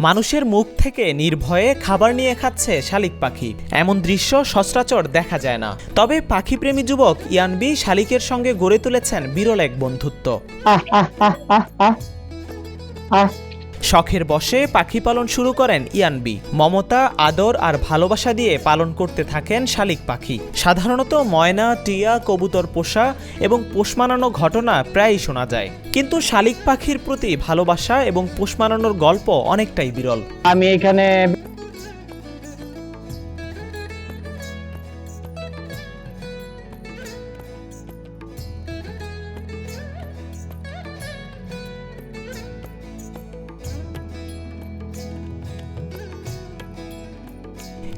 মানুষের মুখ থেকে নির্ভয়ে খাবার নিয়ে খাচ্ছে শালিক পাখি। এমন দৃশ্য সচরাচর দেখা যায় না। তবে পাখিপ্রেমী যুবক ইয়ানবি শালিকের সঙ্গে গড়ে তুলেছেন বিরল এক বন্ধুত্ব। শখের বশে পাখি পালন শুরু করেন ইয়ানবি। মমতা, আদর আর ভালোবাসা দিয়ে পালন করতে থাকেন শালিক পাখি। সাধারণত ময়না, টিয়া, কবুতর পোষা এবং পোষ মানানো ঘটনা প্রায়ই শোনা যায়, কিন্তু শালিক পাখির প্রতি ভালোবাসা এবং পোষ মানানোর গল্প অনেকটাই বিরল। আমি এখানে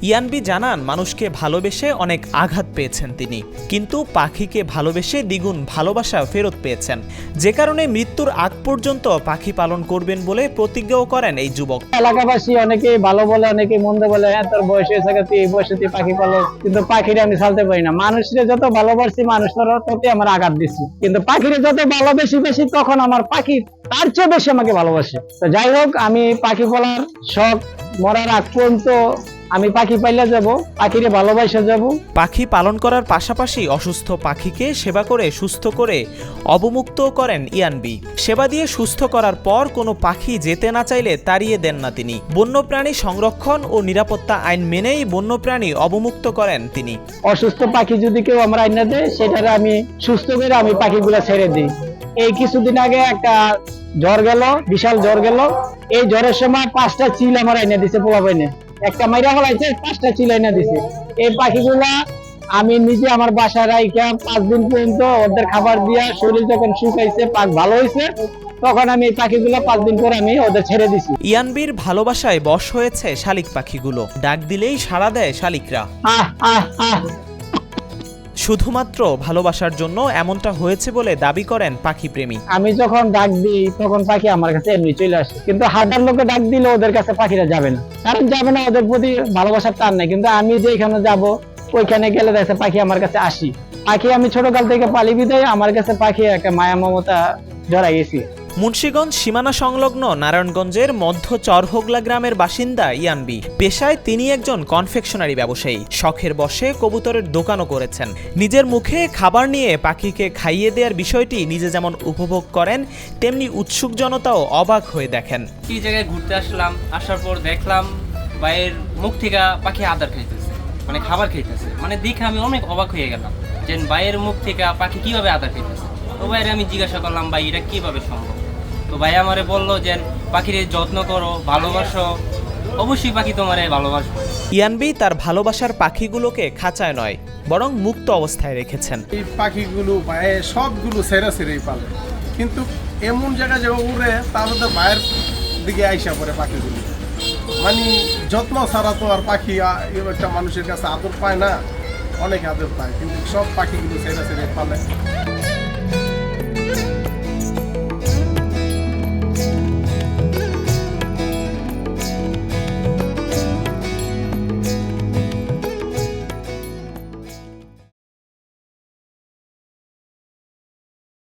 ইয়ানবি জানান, মানুষকে ভালোবেসে অনেক আঘাত পেয়েছেন তিনি, কিন্তু পাখিকে ভালোবেসে দ্বিগুণ ভালোবাসা ফেরত পেয়েছেন, যে কারণে মৃত্যুর আগ পর্যন্ত পাখি পালন করবেন বলে প্রতিজ্ঞাও করেন এই যুবক। এলাকাবাসী অনেকে ভালো বলে, অনেকে মন্দ বলে, হ্যাঁ তোর বয়স হয়েছে তুই এই বয়সে তুই পাখি পালো, কিন্তু পাখিরে আমি ছাড়তে পারি না। মানুষের যত ভালোবাসি মানুষের প্রতি আমার আঘাত দিচ্ছি, কিন্তু পাখিরে যত ভালোবেসি বেশি তখন আমার পাখি তার চেয়ে বেশি আমাকে ভালোবাসে। তো যাই হোক, আমি পাখি পালার শখ মরার আগ পর্যন্ত আমি পাখি পাইলে যাব, পাখিরে ভালোবাসা যাব। পাখি পালন করার পাশাপাশি অসুস্থ পাখিকে সেবা করে সুস্থ করে অবমুক্ত করেন ইয়ানবি। সেবা দিয়ে সুস্থ করার পর কোনো পাখি যেতে না চাইলে তাড়িয়ে দেন না তিনি। বন্যপ্রাণী সংরক্ষণ ও নিরাপত্তা আইন মেনেই বন্যপ্রাণী অবমুক্ত করেন তিনি। অসুস্থ পাখি যদি কেউ আমার আইনা দেয়, সেটারে আমি সুস্থ করে আমি পাখিগুলা ছেড়ে দিই। এই কিছুদিন আগে একটা জ্বর গেল, বিশাল জ্বর গেল। এই জ্বরের সময় 5টা চিল আমার আইনা দিছে, পোলা পাইনে একটা মাইরা ফলাইছে, 5টা চিল আইনা দিছে। এই পাখিগুলা আমি নিজে আমার বাসায় রাইখা 5 দিন পর্যন্ত ওদের খাবার দিয়া শরীর যখন শুকাইছে, পাক ভালো হয়েছে, তখন আমি এই পাখিগুলো 5 দিন পর আমি ওদের ছেড়ে দিছি। ইয়ানবির ভালোবাসায় বশ হয়েছে শালিক পাখিগুলো। ডাক দিলেই সাড়া দেয় শালিকরা। শুধুমাত্র ভালোবাসার জন্য এমনটা হয়েছে বলে দাবি করেন পাখি প্রেমী। আমি যখন ডাক দিই তখন পাখি আমার কাছে এমনি চলে আসে, কিন্তু হাজার লোকে ডাক দিলে ওদের কাছে পাখিরা যাবে না, কারণ যাবে না, ওদের প্রতি ভালোবাসার টান নাই। কিন্তু আমি যেখানে যাব ওইখানে গেলে দেখে পাখি আমার কাছে আসি। পাখি আমি ছোটকাল থেকে পালি বিদায় আমার কাছে পাখি একটা মায়া মমতা জড়াই গেছি। মুন্সিগঞ্জ সীমানা সংলগ্ন নারায়ণগঞ্জের মধ্য চরহোগলা গ্রামের বাসিন্দা ইয়ানবি। পেশায় তিনি একজন কনফেকশনারি ব্যবসায়ী। শখের বশে কবুতরের দোকানও করেছেন। নিজের মুখে খাবার নিয়ে পাখিকে খাইয়ে দেওয়ার বিষয়টি নিজে যেমন উপভোগ করেন, তেমনি উৎসুক জনতাও অবাক হয়ে দেখেন। এই জায়গায় ঘুরতে আসলাম, আসার পর দেখলাম বাইরের মুখ থেকে পাখি আদার খাইতেছে, মানে খাবার খাইতেছে। মানে দেখে আমি অনেক অবাক হয়ে গেলাম যে বাইরের মুখ থেকে পাখি কিভাবে আদার খাইতেছে। তো বাইরে আমি জিজ্ঞাসা করলাম, ভাই এটা কিভাবে সম্ভব? তো ভাই আমারে বললো যে পাখির যত্ন করো, ভালোবাসো, অবশ্যই পাখি তোমারে ভালোবাসবে। ইয়ানবি তার ভালোবাসার পাখিগুলোকে খাঁচায় নয়, বরং মুক্ত অবস্থায় রেখেছেন। এই পাখিগুলো সবগুলো সেরা সেরেই পালে, কিন্তু এমন জায়গায় যে উড়ে তার মধ্যে বাইরের দিকে আইসা পড়ে পাখিগুলো। মানে যত্ন ছাড়া তো আর পাখি একটা মানুষের কাছে আদর পায় না, অনেক আদর পায়, কিন্তু সব পাখিগুলো সেরা সেরে পালে।